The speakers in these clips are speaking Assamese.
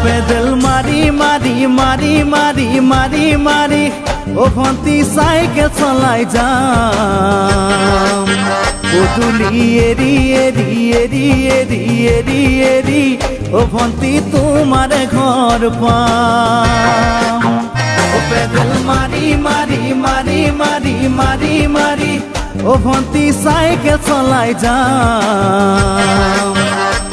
পেডেল মারি মারি মারি মারি মারি মারি ও ভন্তি সাইকেল চলাই যাম পদূলি এরি এরি এরি এরি এরি এরি ও ভন্তি তোমার ঘর পাম ও পেডেল মারি মারি মারি মারি মারি মারি ও ভন্তি সাইকেল চলাই যাম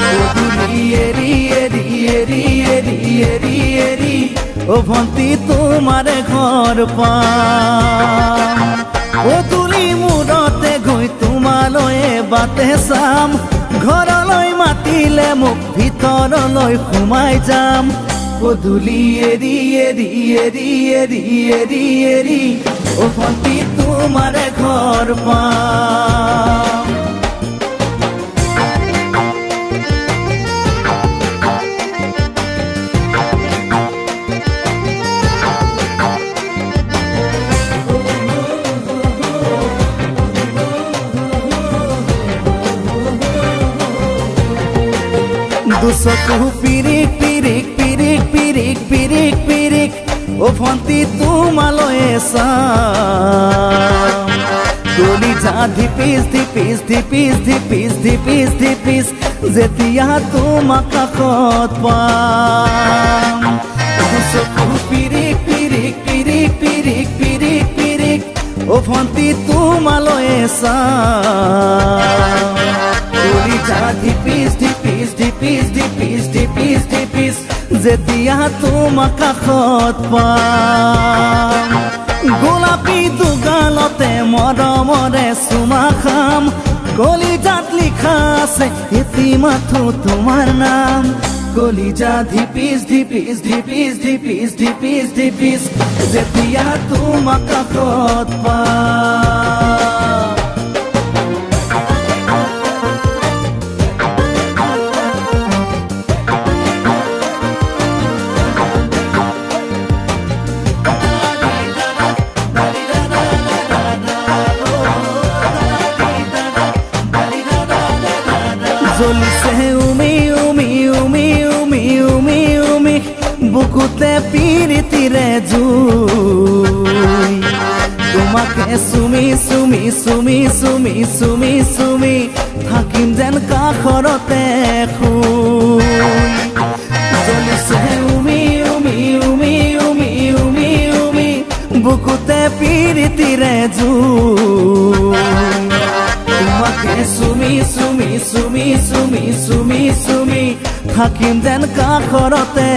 পদূলি এরি এরি এরি এরি এরি এরি ও ভন্তি তোমার ঘর পাম পদূলি মূৰতে গৈ তোমালৈয়ে বাটে চাম ঘৰলৈ মাতিলে মোক ভিতৰলৈ সোমাই যাম পদূলি এৰি এৰি এৰি এৰি এৰি এৰি ও ভন্তি তোমাৰ ঘৰ পাম দুচকু পিৰিক পিৰিক পিৰিক পিৰিক পিৰিক পিৰিক ও ভন্তি তোমালৈয়ে চাম কলিজা ধিপিস ধিপিস ধিপিস ধিপিস ধিপিস ধিপিস যেতিয়া তোমাক কাষত পাম দুচকু পিৰিক পিৰিক পিৰিক পিৰিক পিৰিক পিৰিক ও ভন্তি তোমালৈয়ে চাম কলিজা ধিপিস ধিপিস ধিপিস ধিপিস ধিপিস ধিপিস যেতিয়া তোমাক কাষত পাম গোলাপী দুগালতে মৰমৰে চুমা খাম কলিজাত লিখা আছে এটি মাথো তোমাৰ নাম কলিজা ধিপিস ধিপিস ধিপিস ধিপিস ধিপিস ধিপিস যেতিয়া তোমাক কাষত পাম জ্বলিছে উমি উমি উমি উমি উমি উমি বুকুতে পিৰিতিৰে জুই তোমাকে চুমি চুমি চুমি চুমি চুমি চুমি থাকিম যেন কাষৰতে শুই জ্বলিছে উমি উমি উমি উমি উমি উমি বুকুতে পিৰিতিৰে জুই তোমাকে চুমি চুমি চুমি চুমি চুমি চুমি থাকিম যেন কাষৰতে